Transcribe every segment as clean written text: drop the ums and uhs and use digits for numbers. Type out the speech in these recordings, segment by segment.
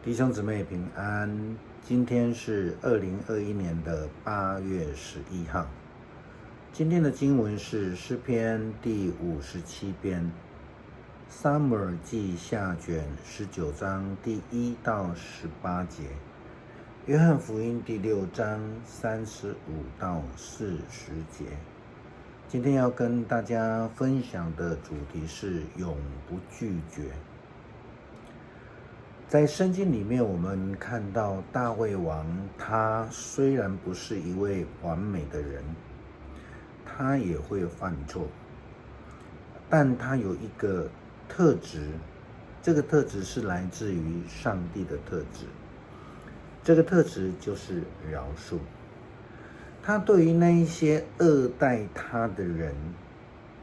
弟兄姊妹平安，今天是2021年的8月11号。今天的经文是诗篇第57篇，撒母耳记下卷19章第1到18节，约翰福音第6章35到40节。今天要跟大家分享的主题是永不拒绝。在圣经里面，我们看到大卫王，他虽然不是一位完美的人，他也会犯错，但他有一个特质，这个特质是来自于上帝的特质，这个特质就是饶恕。他对于那一些恶待他的人，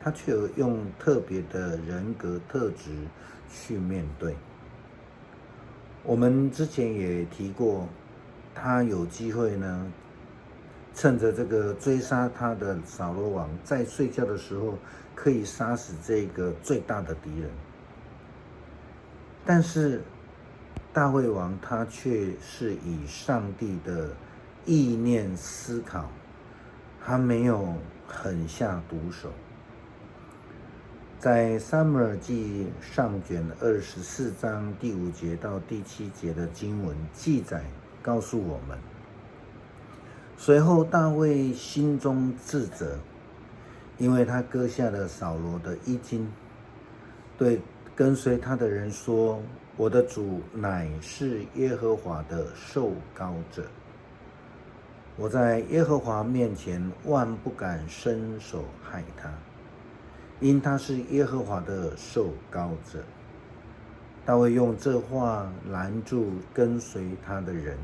他却有用特别的人格特质去面对。我们之前也提过，他有机会呢，趁着这个追杀他的扫罗王在睡觉的时候，可以杀死这个最大的敌人。但是大卫王他却是以上帝的意念思考，他没有狠下毒手。在撒母耳记上卷24章第5节到第7节的经文记载告诉我们，随后大卫心中自责，因为他割下了扫罗的衣襟，对跟随他的人说：“我的主乃是耶和华的受膏者，我在耶和华面前万不敢伸手害他，因他是耶和华的受膏者。”大卫用这话拦住跟随他的人，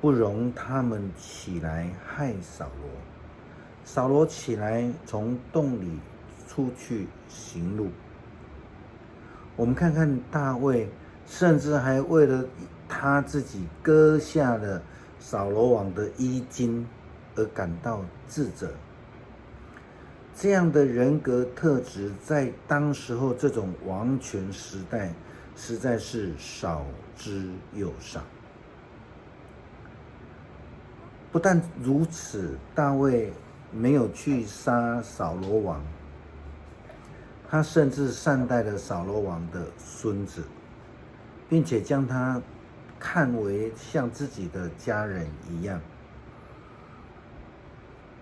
不容他们起来害扫罗。扫罗起来从洞里出去行路。我们看看大卫，甚至还为了他自己割下了扫罗王的衣襟而感到自责。这样的人格特质，在当时候这种王权时代，实在是少之又少。不但如此，大卫没有去杀扫罗王，他甚至善待了扫罗王的孙子，并且将他看为像自己的家人一样。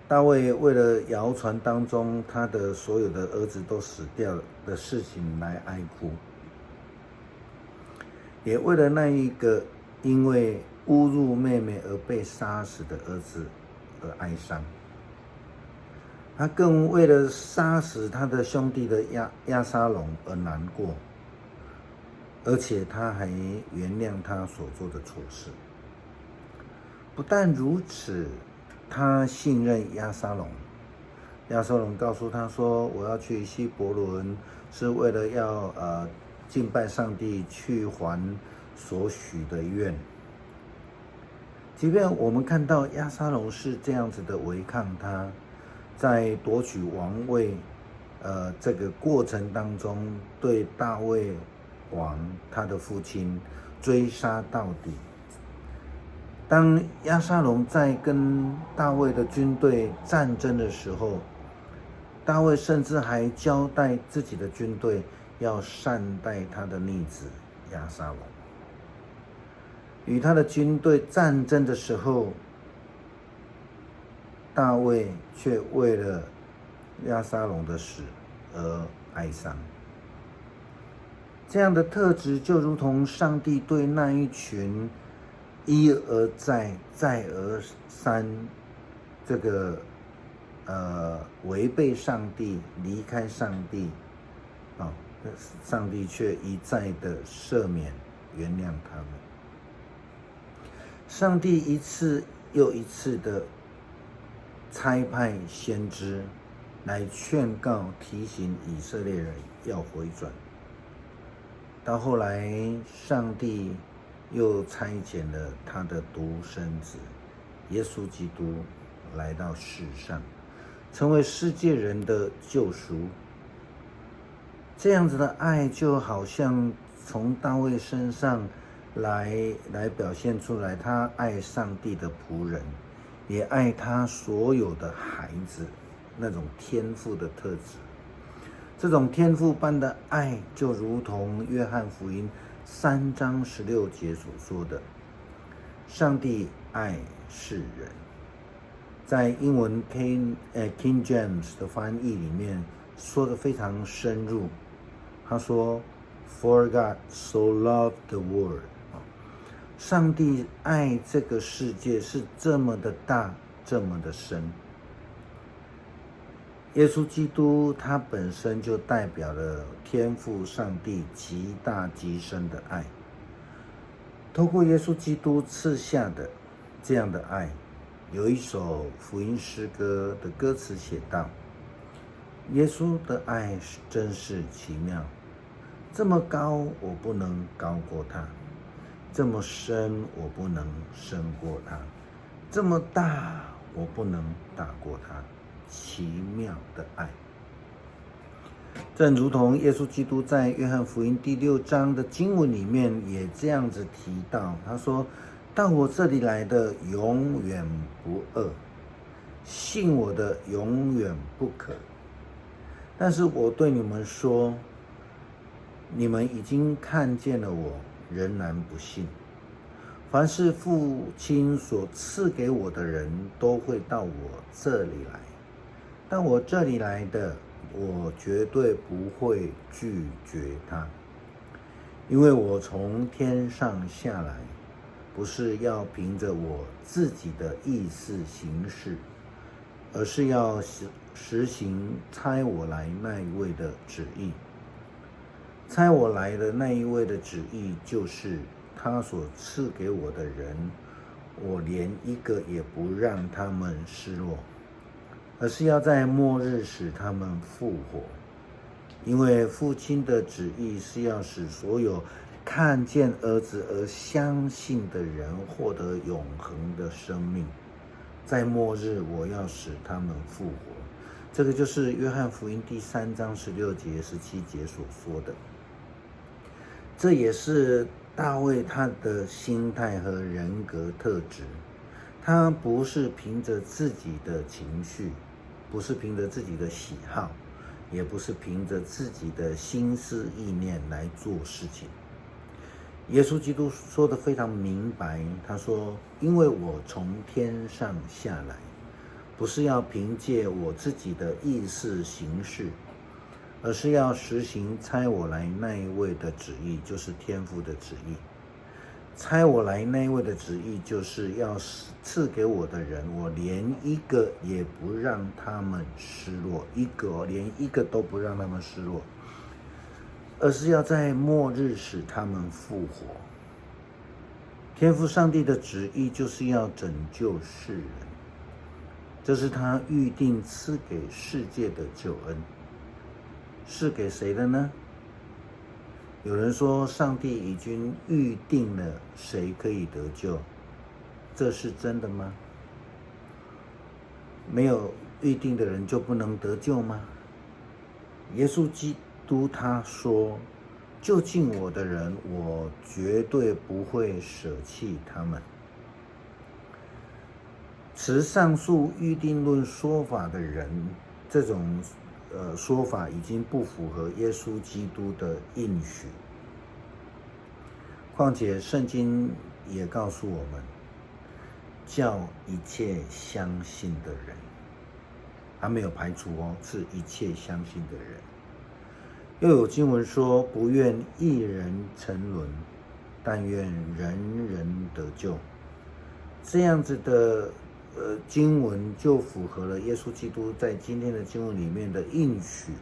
大卫为了谣传当中他的所有的儿子都死掉的事情来哀哭，也为了那一个因为侮辱妹妹而被杀死的儿子而哀伤。他更为了杀死他的兄弟的押沙龙而难过，而且他还原谅他所做的错事。不但如此，他信任押沙龙。押沙龙告诉他说：“我要去希伯伦，是为了要敬拜上帝，去还所许的愿。”即便我们看到押沙龙是这样子的违抗他，在夺取王位这个过程当中，对大卫王他的父亲追杀到底。当押沙龙在跟大卫的军队战争的时候，大卫甚至还交代自己的军队要善待他的逆子押沙龙。与他的军队战争的时候，大卫却为了押沙龙的死而哀伤。这样的特质就如同上帝对那一群一而再再而三这个违背上帝离开上帝上帝却一再的赦免原谅他们。上帝一次又一次的差派先知来劝告提醒以色列人要回转，到后来上帝又差遣了他的独生子耶稣基督来到世上，成为世界人的救赎。这样子的爱就好像从大卫身上来表现出来他爱上帝的仆人，也爱他所有的孩子那种天父的特质。这种天父般的爱，就如同约翰福音3章16节所说的，上帝爱世人。在英文 King James 的翻译里面说得非常深入，他说 For God so loved the world， 上帝爱这个世界是这么的大，这么的深。耶稣基督他本身就代表了天父上帝极大极深的爱，透过耶稣基督赐下的这样的爱，有一首福音诗歌的歌词写道：耶稣的爱真是奇妙，这么高我不能高过他，这么深我不能深过他，这么大我不能大过他，奇妙的爱。正如同耶稣基督在约翰福音第6章的经文里面也这样子提到，他说：到我这里来的永远不饿，信我的永远不渴。但是我对你们说，你们已经看见了我，仍然不信。凡是父亲所赐给我的人，都会到我这里来。到我这里来的，我绝对不会拒绝他，因为我从天上下来，不是要凭着我自己的意思行事，而是要实行差我来那一位的旨意。差我来的那一位的旨意，就是他所赐给我的人，我连一个也不让他们失落，而是要在末日使他们复活。因为父亲的旨意是要使所有看见儿子而相信的人获得永恒的生命。在末日，我要使他们复活。这个就是约翰福音第3章16节、17节所说的。这也是大卫他的心态和人格特质。他不是凭着自己的情绪，不是凭着自己的喜好，也不是凭着自己的心思意念来做事情。耶稣基督说得非常明白，他说：因为我从天上下来，不是要凭借我自己的意思行事，而是要实行差我来那一位的旨意，就是天父的旨意。差我来那一位的旨意，就是要赐给我的人，我连一个也不让他们失落，连一个都不让他们失落，而是要在末日使他们复活。天父上帝的旨意就是要拯救世人，这是他预定赐给世界的救恩。是给谁的呢？有人说上帝已经预定了谁可以得救，这是真的吗？没有预定的人就不能得救吗？耶稣基督他说：就近我的人，我绝对不会舍弃他们。持上述预定论说法的人，这种说法已经不符合耶稣基督的应许。况且圣经也告诉我们，叫一切相信的人，还没有排除哦，是一切相信的人。又有经文说：不愿一人沉沦，但愿人人得救。这样子的经文就符合了耶稣基督在今天的经文里面的应许，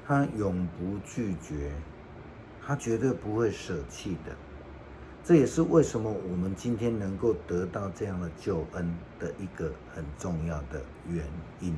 他永不拒绝，他绝对不会舍弃的。这也是为什么我们今天能够得到这样的救恩的一个很重要的原因。